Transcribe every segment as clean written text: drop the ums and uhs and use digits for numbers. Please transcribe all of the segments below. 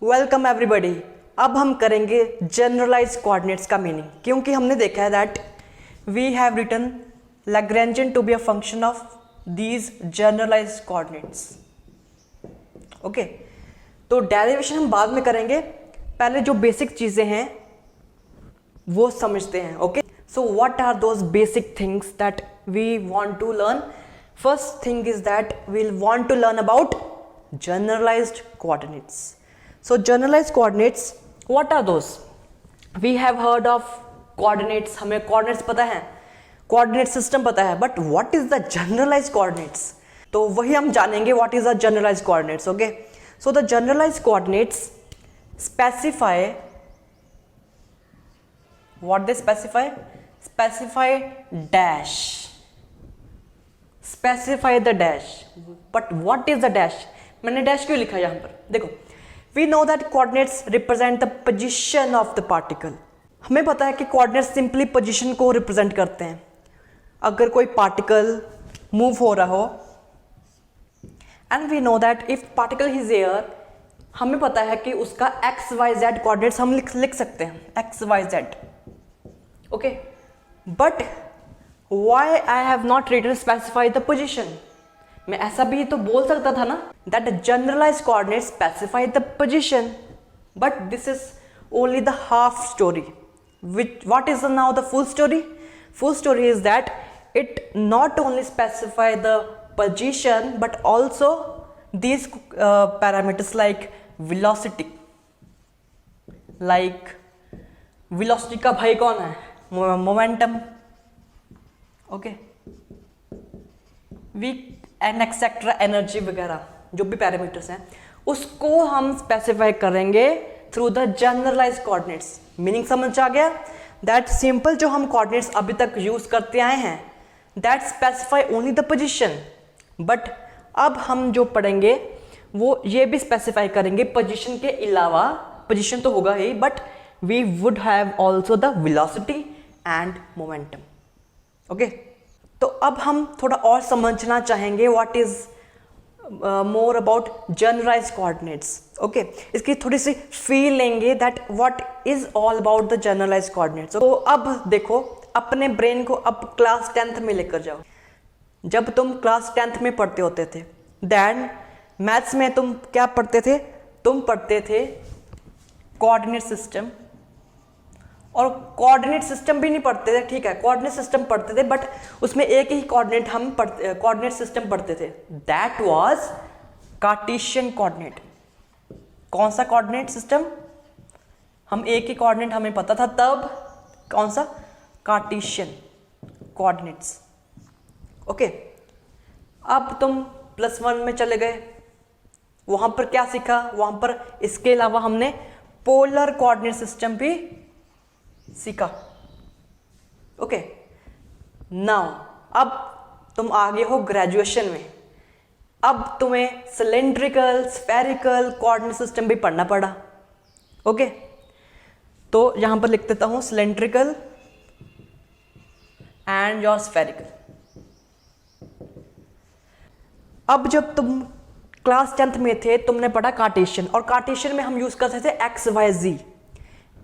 Welcome everybody. अब हम करेंगे जनरलाइज कोऑर्डिनेट्स का मीनिंग, क्योंकि हमने देखा है that we have written Lagrangian to be a function of these generalize coordinates. Okay, तो डेरिवेशन हम बाद में करेंगे, पहले जो बेसिक चीज़ें हैं वो समझते हैं। Okay, so what are those basic things that we want to learn? First thing is that we want to learn about generalized coordinates. So generalized coordinates, what are those? We have heard of coordinates, हमें coordinates पता है, coordinate system पता है, but what is the generalized coordinates? तो वही हम जानेंगे what is the generalized coordinates. Okay, so the generalized coordinates specify what they specify dash, specify the dash, but what is the dash? मैंने dash क्यों लिखा यहाँ पर? देखो, we know that coordinates represent the position of the particle. हमें पता है कि कोऑर्डिनेट्स सिंपली पोजीशन को रिप्रेजेंट करते हैं। अगर कोई पार्टिकल मूव हो रहा हो and we know that if particle is here, हमें पता है कि उसका एक्स वाई जेड कोऑर्डिनेट्स हम लिख सकते हैं, X Y Z. Okay, but why I have not written specify the position? मैं ऐसा भी तो बोल सकता था ना, that generalized coordinates specify the position, but this is only the half story. What is now the full story? Full story is that it not only specify the position but also these parameters like velocity. Like velocity का भाई कौन है? Momentum. Okay, we and etcetera energy वगैरह जो भी parameters हैं उसको हम स्पेसिफाई करेंगे through the generalize coordinates. Meaning समझ आ गया? दैट सिंपल जो हम कोऑर्डिनेट्स अभी तक यूज करते आए हैं that specify only the position, but अब हम जो पढ़ेंगे वो ये भी स्पेसिफाई करेंगे पोजीशन के अलावा। पोजीशन तो होगा ही, but we would have also the velocity and momentum. Okay, तो अब हम थोड़ा और समझना चाहेंगे what is more about generalised coordinates. Okay, इसकी थोड़ी सी फील लेंगे that what is all about the generalised coordinates. तो अब देखो, अपने ब्रेन को अब क्लास 10th में लेकर जाओ। जब तुम क्लास 10th में पढ़ते होते थे, देन मैथ्स में तुम क्या पढ़ते थे? तुम पढ़ते थे कोऑर्डिनेट सिस्टम, और कोऑर्डिनेट सिस्टम भी नहीं पढ़ते थे, ठीक है, कोऑर्डिनेट सिस्टम पढ़ते थे, बट उसमें एक ही कोऑर्डिनेट हम कोऑर्डिनेट सिस्टम पढ़ते थे, दैट वाज कार्टेशियन कोऑर्डिनेट। कौन सा कोऑर्डिनेट सिस्टम? हम एक ही कोऑर्डिनेट हमें पता था तब, कौन सा? Cartesian coordinates. ओके, अब तुम +1 में चले गए, वहां पर क्या सीखा? वहां पर इसके अलावा हमने पोलर कोऑर्डिनेट सिस्टम भी सीखा। ओके, नाउ अब तुम आगे हो ग्रेजुएशन में, अब तुम्हें सिलेंड्रिकल, स्फेरिकल कोऑर्डिनेट सिस्टम भी पढ़ना पड़ा। ओके, तो यहां पर लिख देता हूं सिलेंड्रिकल एंड योर स्फेरिकल। अब जब तुम क्लास 10th में थे, तुमने पढ़ा कार्टेशियन, और कार्टेशियन में हम यूज करते थे एक्स वाई जी।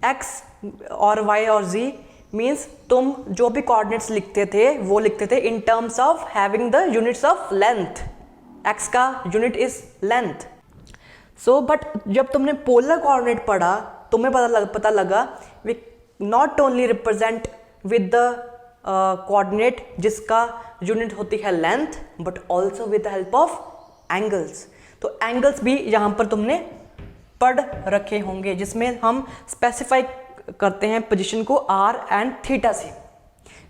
एक्स और वाई और जी मीन्स तुम जो भी कोऑर्डिनेट्स लिखते थे वो लिखते थे in terms of having the units of length. X का unit is length. So but जब तुमने पोलर कोऑर्डिनेट पढ़ा, तुम्हें पता लगा we not only represent with the coordinate जिसका यूनिट होती है length, but also with the help of angles. तो एंगल्स भी यहाँ पर तुमने पढ़ रखे होंगे, जिसमें हम स्पेसिफाई करते हैं पोजीशन को आर एंड थीटा से,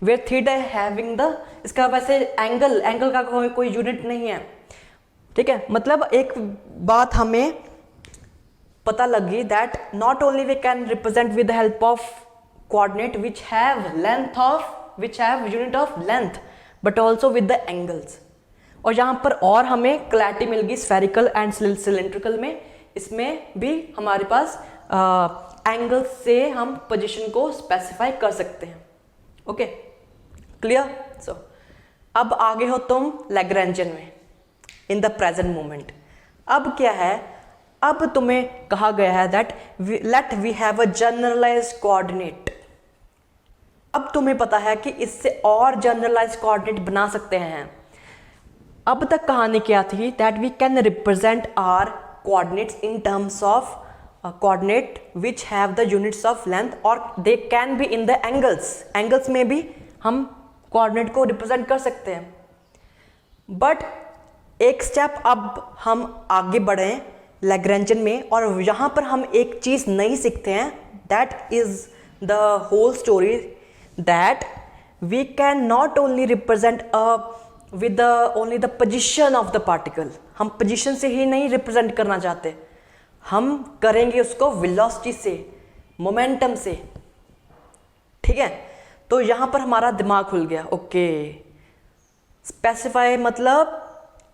वेयर थीटा हैविंग द, इसका वैसे एंगल का कोई यूनिट नहीं है, ठीक है। मतलब एक बात हमें पता लगी that not only we can represent with the help of coordinate which have unit of length, but also with the angles. और यहाँ पर और हमें क्लैरिटी मिल गई स्फेरिकल एंड सिलेंड्रिकल में, इसमें भी हमारे पास एंगल से हम पोजीशन को स्पेसिफाई कर सकते हैं। Okay, clear? सो अब आगे हो तुम लैग्रेंजियन में इन द प्रेजेंट मोमेंट। अब क्या है, अब तुम्हें कहा गया है that let we have a generalized coordinate. अब तुम्हें पता है कि इससे और जनरलाइज्ड कोऑर्डिनेट बना सकते हैं। अब तक कहानी क्या थी, that we can represent our coordinates in terms of coordinate which have the units of length और they can be in the angles. Angles में भी हम कोऑर्डिनेट को रिप्रेजेंट कर सकते हैं। बट एक स्टेप अब हम आगे बढ़े लैग्रेंजन में, और यहाँ पर हम एक चीज़ नहीं सीखते हैं, that is the whole story, that we can not only represent with only the position of the particle. हम पोजिशन से ही नहीं रिप्रेजेंट करना चाहते, हम करेंगे उसको वेलोसिटी से, मोमेंटम से। ठीक है, तो यहाँ पर हमारा दिमाग खुल गया। ओके, स्पेसिफाई मतलब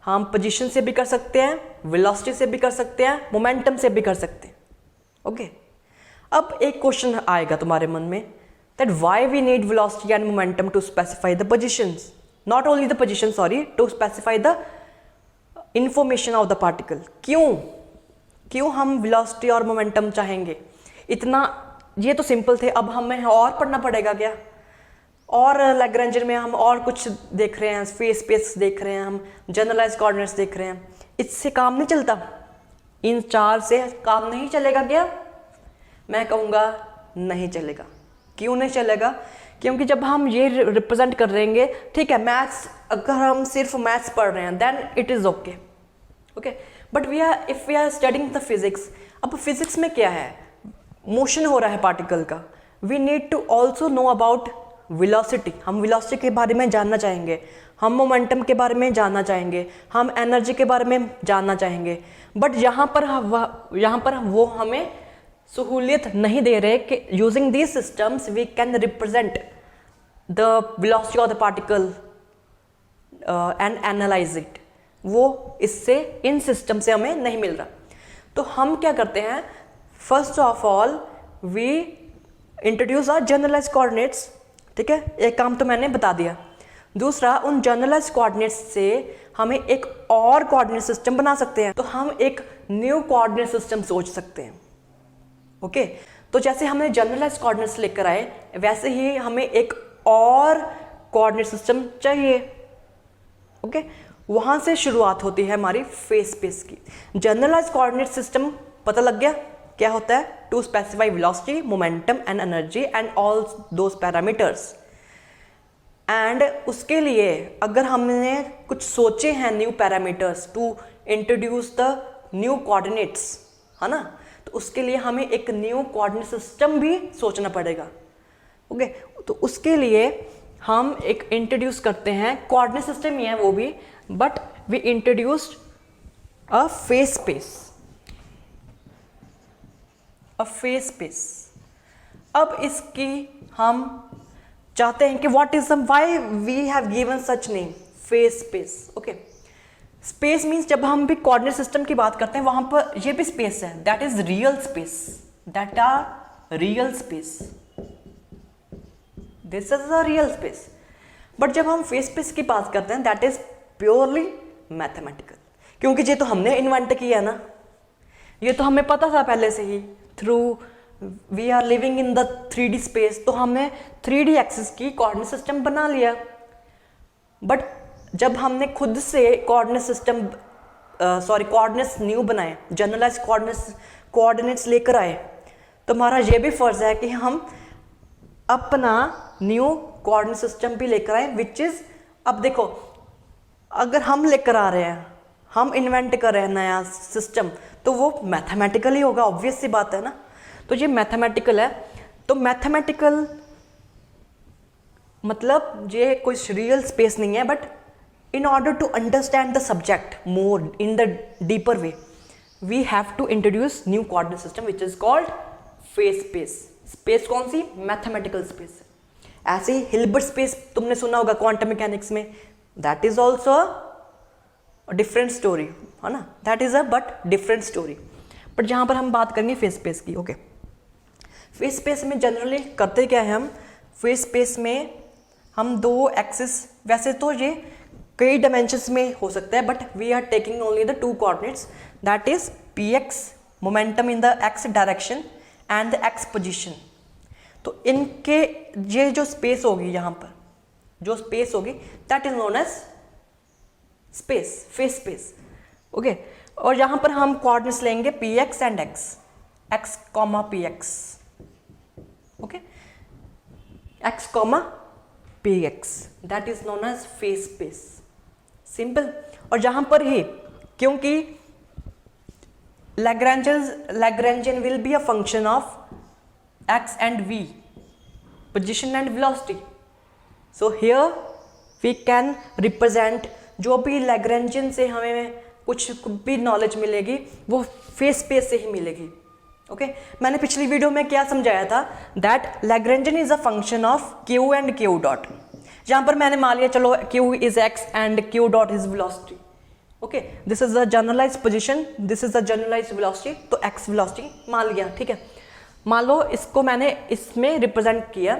हम पोजीशन से भी कर सकते हैं, वेलोसिटी से भी कर सकते हैं, मोमेंटम से भी कर सकते हैं। ओके, अब एक क्वेश्चन आएगा तुम्हारे मन में, that why we need velocity and momentum to specify the positions, not only the position, sorry, to specify the information of the particle. क्यों हम वेलोसिटी और मोमेंटम चाहेंगे? इतना, ये तो सिंपल थे, अब हमें और पढ़ना पड़ेगा क्या? और लैग्रेंजन में हम और कुछ देख रहे हैं, फेस स्पेस देख रहे हैं, हम जनरलाइज कोऑर्डिनेट्स देख रहे हैं, इससे काम नहीं चलता, इन चार से काम नहीं चलेगा क्या? मैं कहूँगा नहीं चलेगा। क्यों नहीं चलेगा? क्योंकि जब हम ये रिप्रेजेंट कर रहेंगे, ठीक है, मैथ्स, अगर हम सिर्फ मैथ्स पढ़ रहे हैं then it is okay, but if we are studying the physics, अब फिजिक्स में क्या है, मोशन हो रहा है पार्टिकल का, we need to also know about velocity. हम वेलोसिटी के बारे में जानना चाहेंगे, हम मोमेंटम के बारे में जानना चाहेंगे, हम एनर्जी के बारे में जानना चाहेंगे, बट यहाँ पर वो हमें सहूलियत नहीं दे रहे कि using these systems we can represent the velocity of the particle and analyse it. वो इससे, इन सिस्टम से हमें नहीं मिल रहा। तो हम क्या करते हैं, first of all we introduce our generalize coordinates. ठीक है, एक काम तो मैंने बता दिया। दूसरा, उन जनरलाइज कोऑर्डिनेट्स से हमें एक और कोऑर्डिनेट सिस्टम बना सकते हैं, तो हम एक न्यू कोऑर्डिनेट सिस्टम सोच सकते हैं। ओके, तो जैसे हमने जनरलाइज कोऑर्डिनेट्स लेकर आए, वैसे ही हमें एक और कोऑर्डिनेट सिस्टम चाहिए। ओके, वहां से शुरुआत होती है हमारी फेस स्पेस की। जनरलाइज कोऑर्डिनेट सिस्टम पता लग गया क्या होता है, to specify velocity, momentum and energy and all those parameters. And उसके लिए अगर हमने कुछ सोचे हैं new parameters to introduce the new coordinates, है ना, तो उसके लिए हमें एक न्यू कोऑर्डिनेट सिस्टम भी सोचना पड़ेगा। ओके, तो उसके लिए हम एक इंट्रोड्यूस करते हैं, कोऑर्डिनेट सिस्टम ही है वो भी, but we introduced a phase space, phase space. अब इसकी हम चाहते हैं कि what is why we have given such name phase space. Okay, space means जब हम भी कोऑर्डिनेट सिस्टम की बात करते हैं वहां पर ये भी स्पेस है, that is real space, that are real space, this is a real space. But जब हम फेस स्पेस की बात करते हैं दैट इज प्योरली मैथमेटिकल, क्योंकि ये तो हमने इन्वेंट किया ना, ये तो हमें पता था पहले से ही, through we are living in the 3D space, तो हमने 3D एक्सिस की कोऑर्डिनेट सिस्टम बना लिया। बट जब हमने खुद से कोऑर्डिनेट सिस्टम कोऑर्डिनेट्स न्यू बनाए, जनरलाइज कोऑर्डिनेट्स लेकर आए, तो हमारा ये भी फर्ज है कि हम अपना न्यू कोऑर्डिनेट सिस्टम भी लेकर आए, विच इज, अब देखो, अगर हम लेकर आ रहे हैं, हम इन्वेंट कर रहे हैं नया सिस्टम, तो वो मैथमेटिकल ही होगा, ऑब्वियस सी बात है ना। तो ये मैथमेटिकल है, तो मैथमेटिकल मतलब ये कोई रियल स्पेस नहीं है, but in order to understand the subject more in the deeper way, we have to introduce new coordinate system which is called phase space. Space कौन सी? Mathematical space. ऐसे ही Hilbert space तुमने सुना होगा quantum mechanics में, that is also different story, है ना, that is a but different story. But जहाँ पर हम बात करेंगे फेस स्पेस की। ओके, फेस स्पेस में जनरली करते क्या है हम, फेस स्पेस में हम दो एक्सिस, वैसे तो ये कई डायमेंशंस में हो सकता है, but we are taking only the two coordinates, that is px momentum in the X direction and the X position. तो इनके ये जो स्पेस होगी, यहाँ पर जो स्पेस होगी that is known as space, phase space. Okay, और यहाँ पर हम कोऑर्डिनेट्स लेंगे p x and x, x comma p x. Okay, x comma p x, that is known as phase space, simple. और जहाँ पर ही, क्योंकि Lagrangian will be a function of x and v, position and velocity. So here we can represent, जो भी Lagrangian से हमें कुछ भी नॉलेज मिलेगी वो फेस स्पेस से ही मिलेगी। ओके, मैंने पिछली वीडियो में क्या समझाया था, that Lagrangian is a function of q and q dot. जहाँ पर मैंने मान लिया चलो q is x and q dot is velocity. Okay, this is the generalised position, this is the generalised velocity, तो x वेलोसिटी मान लिया। ठीक है, मान लो इसको मैंने इसमें रिप्रेजेंट किया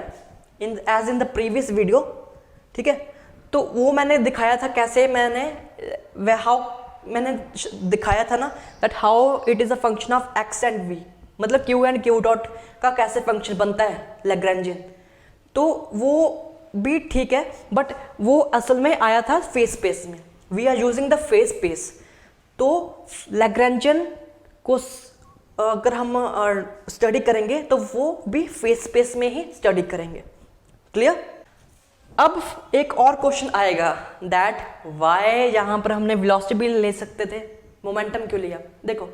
as in the previous video. ठीक है, तो वो मैंने दिखाया था कैसे, मैंने दिखाया था ना that how it is a function of x and v, मतलब q एंड q डॉट का कैसे फंक्शन बनता है लैग्रेंजियन। तो वो भी ठीक है, बट वो असल में आया था फेस स्पेस में। We are using the phase space, तो लैग्रेंजियन को अगर हम स्टडी करेंगे तो वो भी फेस स्पेस में ही स्टडी करेंगे। क्लियर? अब एक और क्वेश्चन आएगा दैट वाई, यहाँ पर हमने वेलोसिटी भी ले सकते थे, मोमेंटम क्यों लिया? देखो,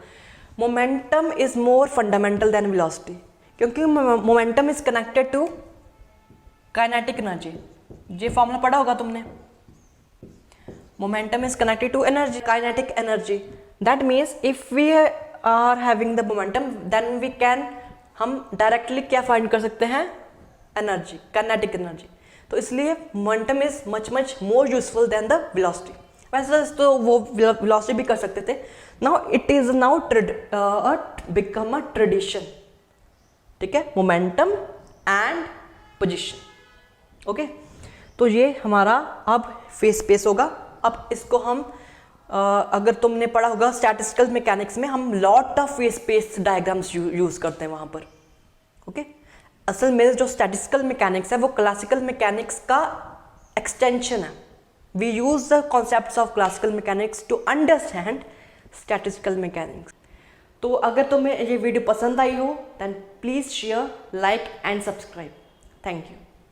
momentum is more fundamental than velocity, क्योंकि momentum is connected to kinetic energy. ये फॉर्मूला पढ़ा होगा तुमने, momentum is connected to energy, kinetic energy. That means if we are having the momentum, then we can, हम directly क्या find कर सकते हैं? Energy, kinetic energy. तो इसलिए momentum is much much more useful than the velocity. वैसे तो वो वेलोसिटी भी कर सकते थे। Now it is now become a tradition. ठीक है, मोमेंटम एंड पोजिशन। ओके, तो ये हमारा अब फेस स्पेस होगा। अब इसको हम अगर तुमने पढ़ा होगा स्टैटिस्टिकल मैकेनिक्स में, हम lot of face space diagrams use करते हैं वहां पर। ओके, असल में जो स्टैटिस्टिकल मैकेनिक्स है वो क्लासिकल मैकेनिक्स का एक्सटेंशन है। We use the concepts of classical mechanics to understand statistical mechanics. तो अगर तुम्हें ये वीडियो पसंद आई हो then please share, like and subscribe. Thank you.